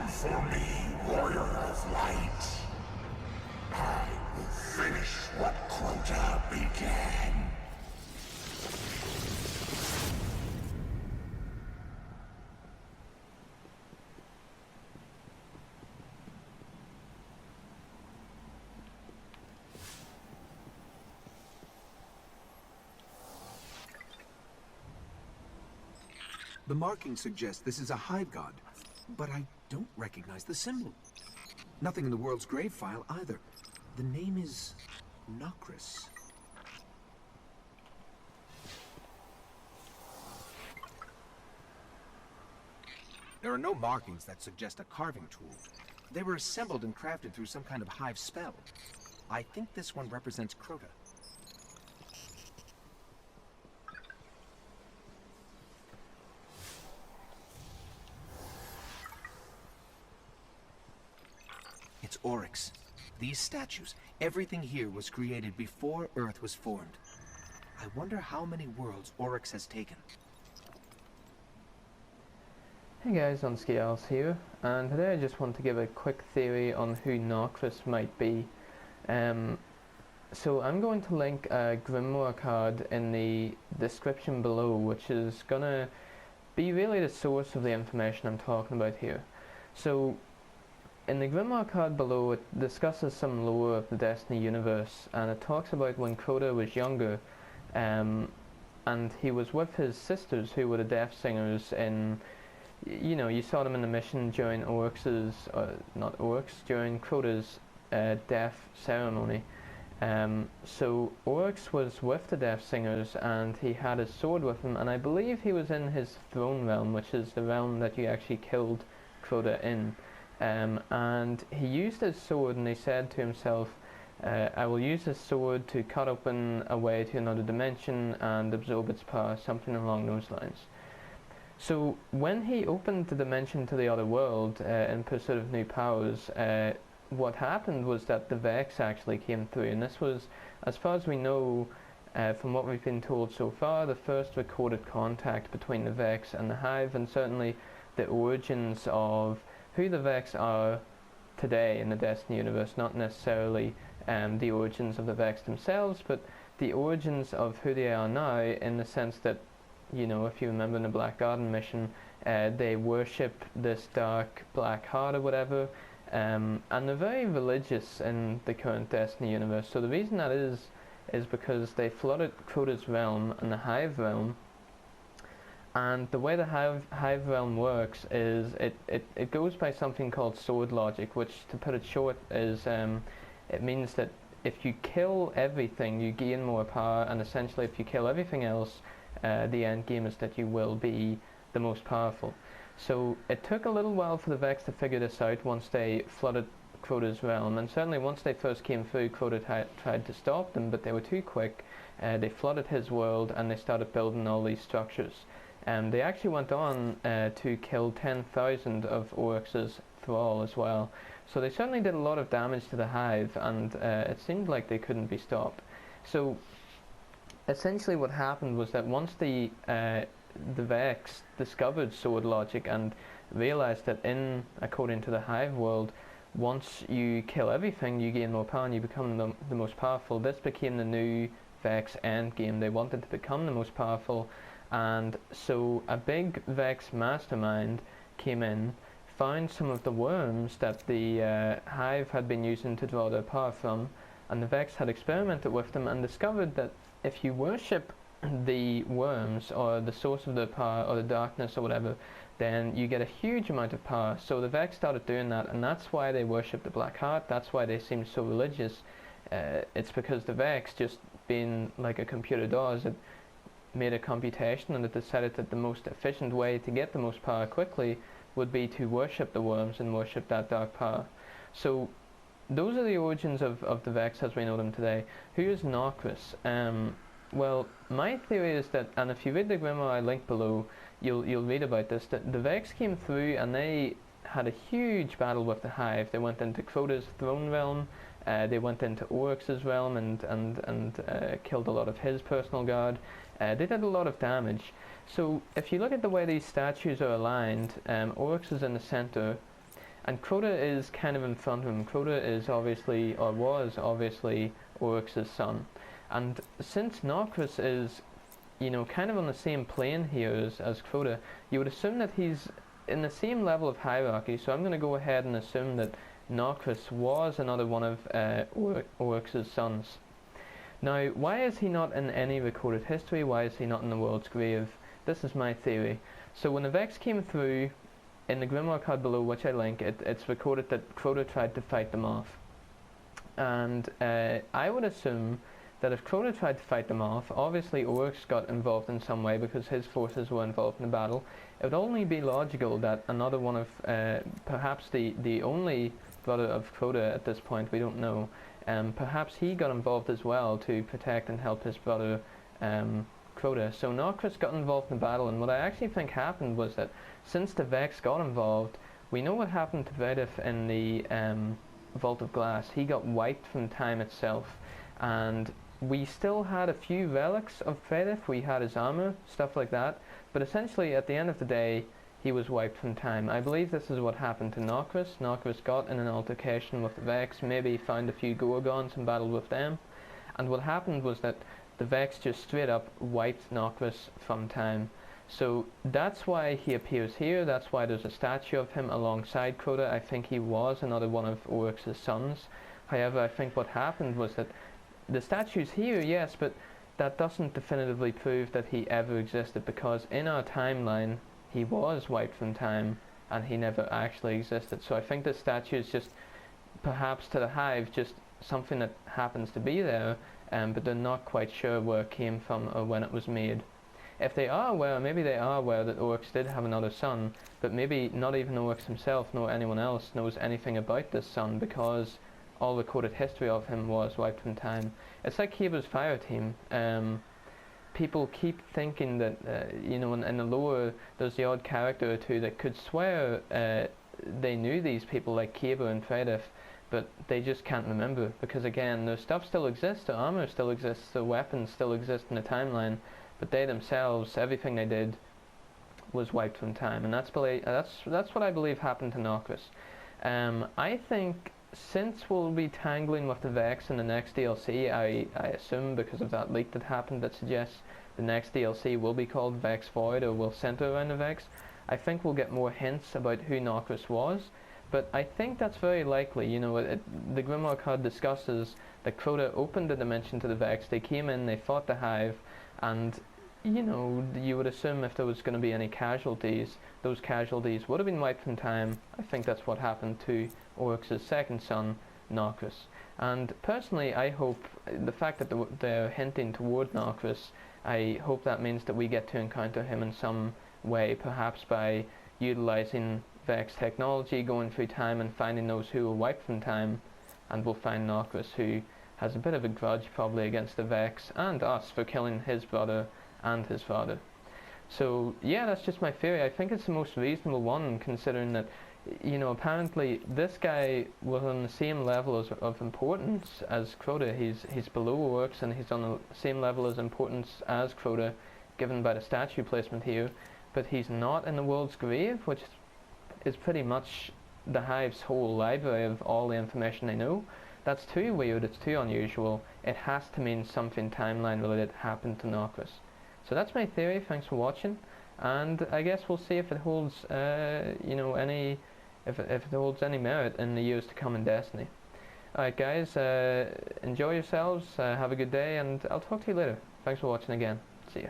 for me, warrior of light. I will finish what Crota began. The marking suggests this is a Hive god, but I don't recognize the symbol. Nothing in the world's grave file either. The name is Nokris. There are no markings that suggest a carving tool. They were assembled and crafted through some kind of Hive spell. I think this one represents Crota. It's Oryx. These statues, everything here was created before Earth was formed. I wonder how many worlds Oryx has taken. Hey guys, Unscales here, and today I just want to give a quick theory on who Nokris might be. So I'm going to link a Grimoire card in the description below, which is gonna be really the source of the information I'm talking about here. So in the Grimoire card below, it discusses some lore of the Destiny universe, and it talks about when Crota was younger, and he was with his sisters, who were the death singers in, you know, you saw them in the mission during during Crota's death ceremony. So Oryx was with the death singers, and he had his sword with him, and I believe he was in his throne realm, which is the realm that you actually killed Crota in. And he used his sword, and he said to himself, I will use this sword to cut open a way to another dimension and absorb its power, something along those lines. So when he opened the dimension to the other world in pursuit of new powers, what happened was that the Vex actually came through, and this was, as far as we know, from what we've been told so far, the first recorded contact between the Vex and the Hive, and certainly the origins of who the Vex are today in the Destiny universe, not necessarily the origins of the Vex themselves, but the origins of who they are now, in the sense that, you know, if you remember in the Black Garden mission, they worship this dark black heart or whatever, and they're very religious in the current Destiny universe. So the reason that is because they flooded Crota's realm and the Hive realm. And the way the Hive realm works is it goes by something called sword logic, which, to put it short, is it means that if you kill everything, you gain more power, and essentially if you kill everything else, the end game is that you will be the most powerful. So it took a little while for the Vex to figure this out once they flooded Crota's realm, and certainly once they first came through, Crota tried to stop them, but they were too quick. They flooded his world, and they started building all these structures. They actually went on to kill 10,000 of Oryx's thrall as well. So they certainly did a lot of damage to the Hive, and it seemed like they couldn't be stopped. So essentially what happened was that once the Vex discovered sword logic and realized that, according to the Hive world, once you kill everything, you gain more power and you become the most powerful. This became the new Vex endgame. They wanted to become the most powerful. And so a big Vex mastermind came in, found some of the worms that the Hive had been using to draw their power from, and the Vex had experimented with them and discovered that if you worship the worms, or the source of their power, or the darkness, or whatever, then you get a huge amount of power. So the Vex started doing that, and that's why they worship the Black Heart. That's why they seem so religious. It's because the Vex, just being like a computer does, it made a computation, and it decided that the most efficient way to get the most power quickly would be to worship the worms and worship that dark power. So those are the origins of the Vex as we know them today. Who is Nokris? Well, my theory is that, and if you read the Grimoire I linked below, you'll read about this, that the Vex came through and they had a huge battle with the Hive. They went into Crota's throne realm, they went into Oryx's realm and killed a lot of his personal guard. They did a lot of damage. So if you look at the way these statues are aligned, Oryx is in the center, And Crota is kind of in front of him. Crota is obviously, or was obviously, Oryx's son. And since Nokris is, you know, kind of on the same plane here as Crota, you would assume that he's in the same level of hierarchy. So I'm going to go ahead and assume that Nokris was another one of Oryx's sons. Now, why is he not in any recorded history? Why is he not in the world's grave? This is my theory. So when the Vex came through, in the Grimoire card below, which I link, it's recorded that Crota tried to fight them off. And I would assume that if Crota tried to fight them off, obviously Oryx got involved in some way because his forces were involved in the battle. It would only be logical that another one of, perhaps the only brother of Crota at this point, we don't know, perhaps he got involved as well to protect and help his brother Crota. So Nokris got involved in the battle, and what I actually think happened was that since the Vex got involved, we know what happened to Vedif in the Vault of Glass. He got wiped from time itself, and we still had a few relics of Vedif. We had his armor, stuff like that, but essentially at the end of the day, he was wiped from time. I believe this is what happened to Nokris. Nokris got in an altercation with the Vex, maybe found a few Gorgons and battled with them, and what happened was that the Vex just straight up wiped Nokris from time. So that's why he appears here, that's why there's a statue of him alongside Crota. I think he was another one of Oryx's sons. However, I think what happened was that the statue's here, yes, but that doesn't definitively prove that he ever existed, because in our timeline, he was wiped from time, and he never actually existed. So I think this statue is just, perhaps to the Hive, just something that happens to be there, but they're not quite sure where it came from or when it was made. If they are aware, maybe they are aware that Oryx did have another son, but maybe not even Oryx himself nor anyone else knows anything about this son, because all recorded history of him was wiped from time. It's like Kiba's fire team. People keep thinking that, you know, in the lore, there's the odd character or two that could swear they knew these people, like Kiba and Fredif, but they just can't remember, because again, their stuff still exists, their armor still exists, their weapons still exist in the timeline, but they themselves, everything they did was wiped from time, and that's what I believe happened to Nokris. I think since we'll be tangling with the Vex in the next DLC, I assume because of that leak that happened that suggests the next DLC will be called Vex Void, or will center around the Vex, I think we'll get more hints about who Nokris was. But I think that's very likely. You know, the Grimoire card discusses that Crota opened the dimension to the Vex, they came in, they fought the Hive, and, you know, you would assume if there was going to be any casualties, those casualties would have been wiped from time. I think that's what happened to Oryx's second son, Nokris. And personally, I hope, the fact that they're hinting toward Nokris, I hope that means that we get to encounter him in some way, perhaps by utilizing Vex technology, going through time and finding those who were wiped from time, and we'll find Nokris, who has a bit of a grudge probably against the Vex and us for killing his brother and his father. So yeah, that's just my theory. I think it's the most reasonable one, considering that, you know, apparently this guy was on the same level of importance as Crota. He's below Oryx, and he's on the same level of importance as Crota, given by the statue placement here, but he's not in the world's grave, which is pretty much the Hive's whole library of all the information they know. That's too weird, it's too unusual. It has to mean something timeline related happened to Nokris. So that's my theory. Thanks for watching, and I guess we'll see if it holds, you know, if it holds any merit in the years to come in Destiny. Alright guys, enjoy yourselves, have a good day, and I'll talk to you later. Thanks for watching again. See ya.